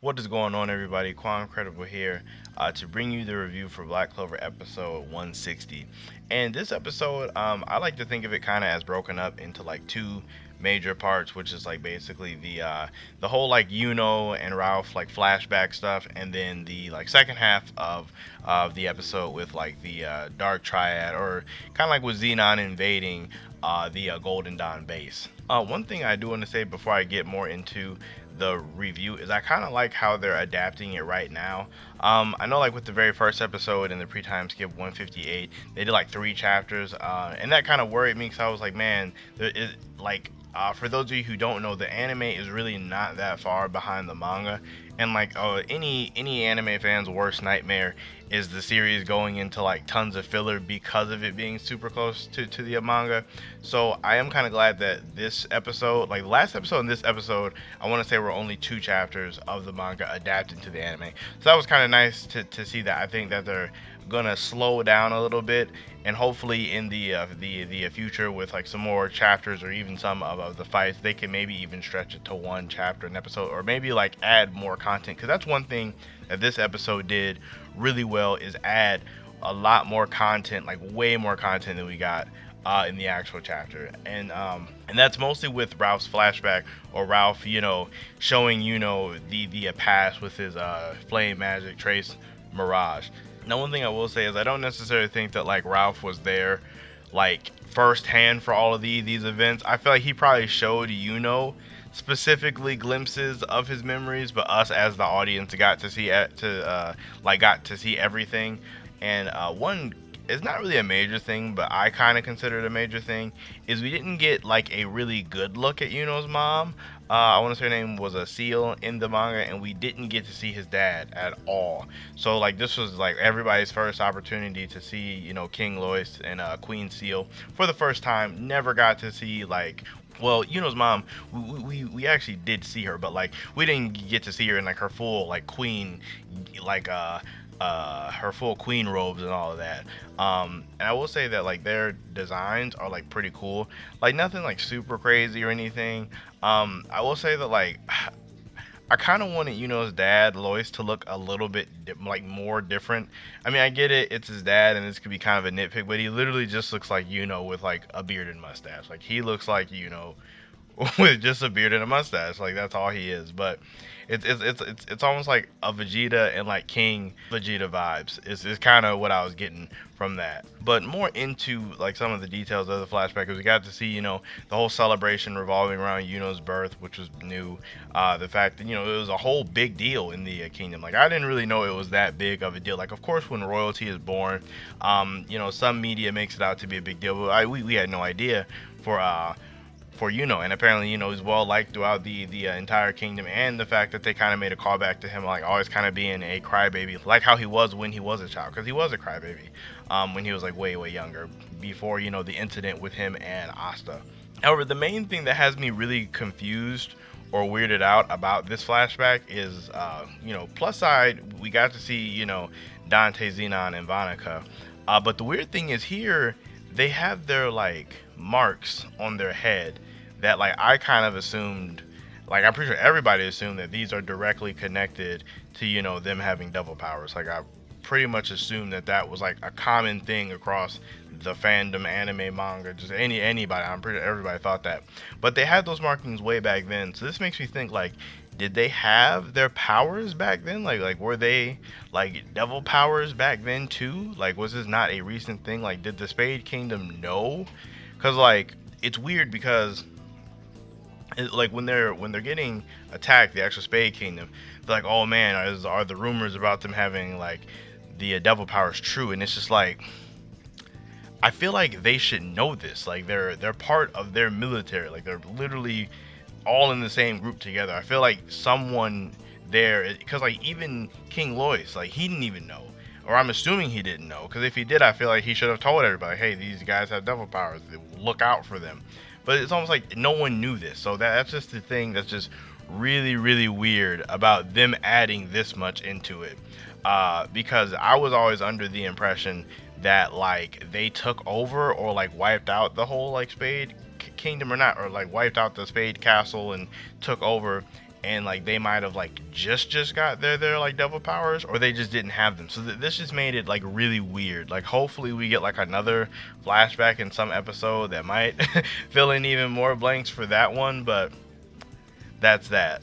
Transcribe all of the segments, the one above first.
What is going on, everybody? Quancredible here to bring you the review for Black Clover episode 160. And this episode, I like to think of it kind of as broken up into like two major parts, which is like basically the whole like Yuno and Ralph like flashback stuff, and then the like second half of the episode with like the Dark Triad, or kind of like with Xenon invading the Golden Dawn base. One thing I do want to say before I get more into the review is I kind of like how they're adapting it right now. I know like with the very first episode in the pre-time skip 158, they did like 3 chapters, and that kind of worried me because I was like, man, there is like. For those of you who don't know, the anime is really not that far behind the manga, and like any anime fan's worst nightmare is the series going into like tons of filler because of it being super close to the manga. So I am kind of glad that this episode, like the last episode and this episode, I want to say were only 2 chapters of the manga adapted to the anime. So that was kind of nice to see that. I think that they're gonna slow down a little bit, and hopefully in the future with like some more chapters or even some of the fights, they can maybe even stretch it to 1 chapter an episode, or maybe like add more content, because that's one thing that this episode did really well, is add a lot more content, like way more content than we got in the actual chapter. And that's mostly with Ralph's flashback, or Ralph, showing the past with his flame magic trace mirage. Now, one thing I will say is I don't necessarily think that like Ralph was there like firsthand for all of these events. I feel like he probably showed specifically glimpses of his memories, but us as the audience got to see got to see everything. And one, it's not really a major thing, but I kind of consider it a major thing, is we didn't get like a really good look at Yuno's mom. I want to say her name was a Seal in the manga, and we didn't get to see his dad at all. So like this was like everybody's first opportunity to see King Lois and Queen Seal for the first time. Never got to see like, well, Yuno's mom, we actually did see her, but like we didn't get to see her in like her full like queen, like her full queen robes and all of that. And I will say that like their designs are like pretty cool, like nothing like super crazy or anything. I will say that like I kind of wanted Yuno's dad, Lois, to look a little bit like more different. I mean, I get it, it's his dad, and this could be kind of a nitpick, but he literally just looks like Yuno with like a beard and mustache. Like he looks like Yuno with just a beard and a mustache. Like that's all he is. But it's almost like a Vegeta and like King Vegeta vibes. Is kind of what I was getting from that. But more into like some of the details of the flashback, because we got to see the whole celebration revolving around Yuno's birth, which was new. The fact that it was a whole big deal in the kingdom. Like I didn't really know it was that big of a deal. Like of course when royalty is born, some media makes it out to be a big deal, but we had no idea for Yuno, and apparently is well liked throughout the entire kingdom. And the fact that they kind of made a callback to him like always kind of being a crybaby, like how he was when he was a child, because he was a crybaby when he was like way younger, before the incident with him and Asta. However, the main thing that has me really confused or weirded out about this flashback is plus side, we got to see Dante, Xenon, and Vanica, but the weird thing is here they have their like marks on their head that like I kind of assumed, like I'm pretty sure everybody assumed that these are directly connected to them having double powers. Like I pretty much assumed that was like a common thing across the fandom, anime, manga, just anybody. I'm pretty sure everybody thought that, but they had those markings way back then. So this makes me think like, did they have their powers back then? Like were they like devil powers back then too? Like was this not a recent thing? Like did the Spade Kingdom know? Because like it's weird because like when they're getting attacked, the actual Spade Kingdom, they're like, oh man, are the rumors about them having like the devil powers true? And it's just like, I feel like they should know this. Like they're part of their military. Like they're literally all in the same group together. I feel like someone there, because like even King Lois, like he didn't even know, or I'm assuming he didn't know, because if he did, I feel like he should have told everybody, hey, these guys have devil powers, look out for them. But it's almost like no one knew this. So that's just the thing that's just really weird about them adding this much into it, because I was always under the impression that like they took over or like wiped out the whole like Spade Kingdom, or not, or like wiped out the Spade Castle and took over, and like they might have like just got their like devil powers, or they just didn't have them. So this just made it like really weird. Like hopefully we get like another flashback in some episode that might fill in even more blanks for that one, but that's that.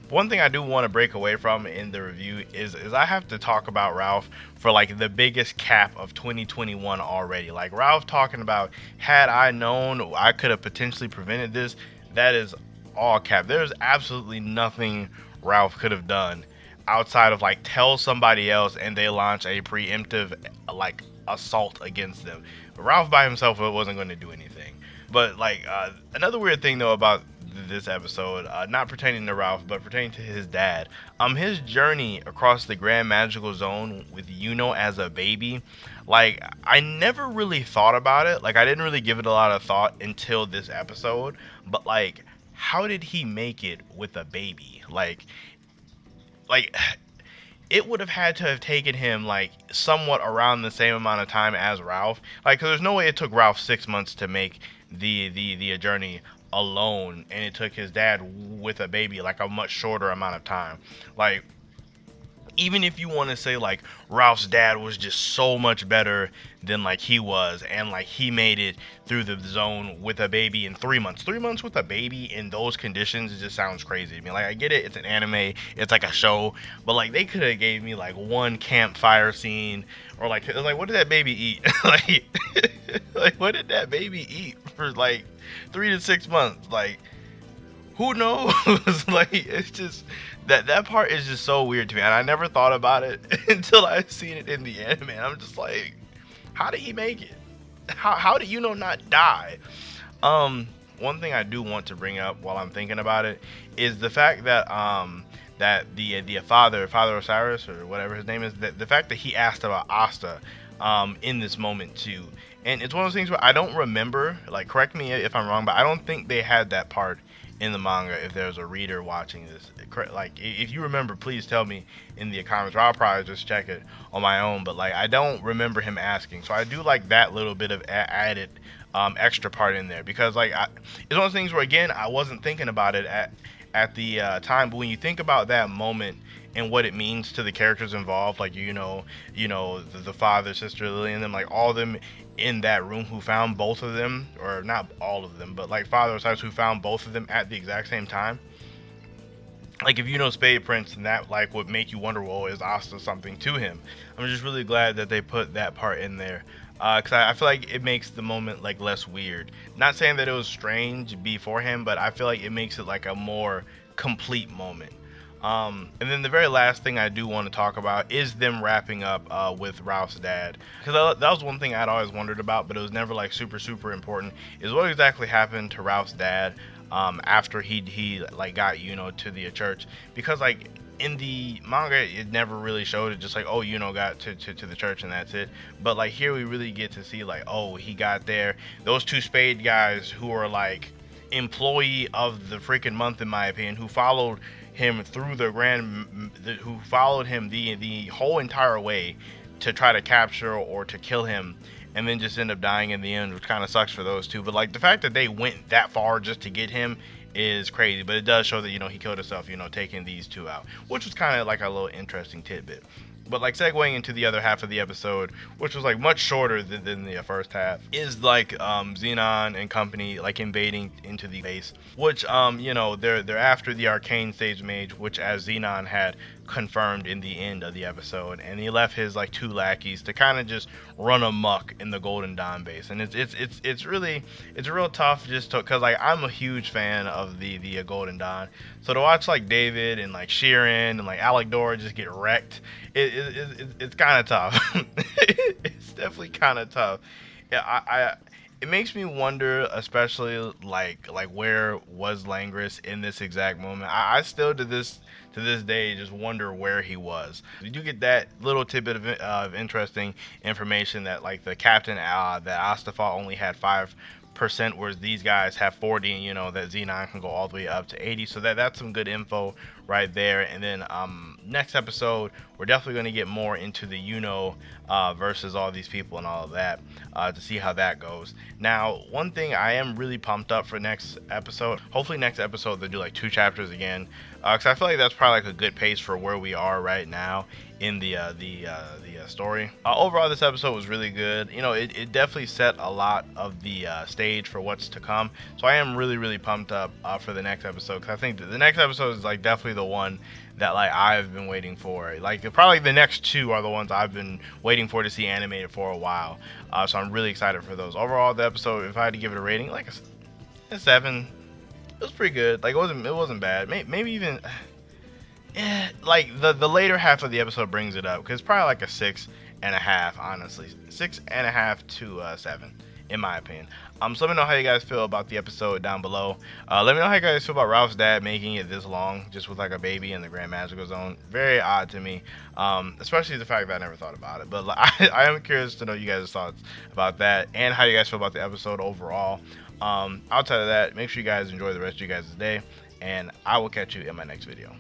One thing I do want to break away from in the review is I have to talk about Ralph for like the biggest cap of 2021 already. Like Ralph talking about, had I known I could have potentially prevented this. That is all cap. There's absolutely nothing Ralph could have done outside of like tell somebody else and they launch a preemptive like assault against them. Ralph by himself wasn't going to do anything. But like another weird thing though about this episode, not pertaining to Ralph, but pertaining to his dad. His journey across the Grand Magical Zone with Yuno as a baby, like I never really thought about it. Like I didn't really give it a lot of thought until this episode. But like, how did he make it with a baby? Like it would have had to have taken him like somewhat around the same amount of time as Ralph. Like, 'cause there's no way it took Ralph 6 months to make the journey alone, and it took his dad with a baby like a much shorter amount of time. Like, even if you want to say like Ralph's dad was just so much better than like he was, and like he made it through the zone with a baby in 3 months. 3 months with a baby in those conditions, it just sounds crazy to me. Like I get it, it's an anime, it's like a show, but like they could have gave me like one campfire scene, or like what did that baby eat? like like what did that baby eat for like 3 to 6 months? Like who knows? Like it's just that part is just so weird to me, and I never thought about it until I seen it in the anime. I'm just like, how did he make it? How did Yuno not die? One thing I do want to bring up while I'm thinking about it is the fact that that the father Osiris, or whatever his name is, the fact that he asked about Asta in this moment too. And it's one of those things where I don't remember, like correct me if I'm wrong, but I don't think they had that part in the manga. If there's a reader watching this, like if you remember, please tell me in the comments, or I'll probably just check it on my own. But like I don't remember him asking, so I do like that little bit of added extra part in there, because like it's one of those things where again I wasn't thinking about it at the time, but when you think about that moment and what it means to the characters involved, like the father, sister Lily, and them, like all of them in that room who found both of them, or not all of them, but like Father Osiris who found both of them at the exact same time. Like if you know Spade Prince, and that like would make you wonder, well, is Asta something to him? I'm just really glad that they put that part in there, because I feel like it makes the moment like less weird. Not saying that it was strange before him, but I feel like it makes it like a more complete moment. And then the very last thing I do want to talk about is them wrapping up with Ralph's dad, because that was one thing I'd always wondered about, but it was never like super important, is what exactly happened to Ralph's dad after he like got to the church. Because like in the manga it never really showed it, just like, oh, got to the church and that's it. But like here we really get to see like, oh, he got there. Those two Spade guys who are like employee of the freaking month in my opinion, who followed him through who followed him the whole entire way to try to capture or to kill him, and then just end up dying in the end, which kind of sucks for those two. But like the fact that they went that far just to get him is crazy. But it does show that he killed himself, taking these two out, which was kind of like a little interesting tidbit. But like segueing into the other half of the episode, which was like much shorter than the first half, is like Xenon and company like invading into the base, which they're after the arcane stage mage, which as Xenon had confirmed in the end of the episode, and he left his like two lackeys to kind of just run amok in the Golden Dawn base. And it's real tough, just because like I'm a huge fan of the Golden Dawn, so to watch like David and like Sheeran and like Alec Dora just get wrecked, it's kind of tough. It's definitely kind of tough. Yeah, it makes me wonder, especially like where was Langris in this exact moment. I still to this day just wonder where he was. We do get that little tidbit of interesting information that like the captain that Astafa only had 5%, whereas these guys have 40, and that Xenon can go all the way up to 80. So that's some good info right there. And then next episode, we're definitely going to get more into the Yuno versus all these people and all of that, to see how that goes. Now, one thing I am really pumped up for next episode. Hopefully, next episode they'll do like 2 chapters again, because I feel like that's probably like a good pace for where we are right now in the story. Overall, this episode was really good. You know, it definitely set a lot of the stage for what's to come. So I am really pumped up for the next episode, because I think the next episode is like definitely the one that like I've been waiting for. Like probably the next two are the ones I've been waiting for to see animated for a while. So I'm really excited for those. Overall, the episode, if I had to give it a rating, like a 7. It was pretty good. Like it wasn't bad. Maybe even. Like the later half of the episode brings it up, because it's probably like a 6.5, honestly, 6.5 to 7, in my opinion. So let me know how you guys feel about the episode down below. Let me know how you guys feel about Ralph's dad making it this long, just with like a baby in the Grand Magical Zone. Very odd to me, especially the fact that I never thought about it. But I am curious to know you guys' thoughts about that, and how you guys feel about the episode overall. Outside of that, make sure you guys enjoy the rest of you guys' day, and I will catch you in my next video.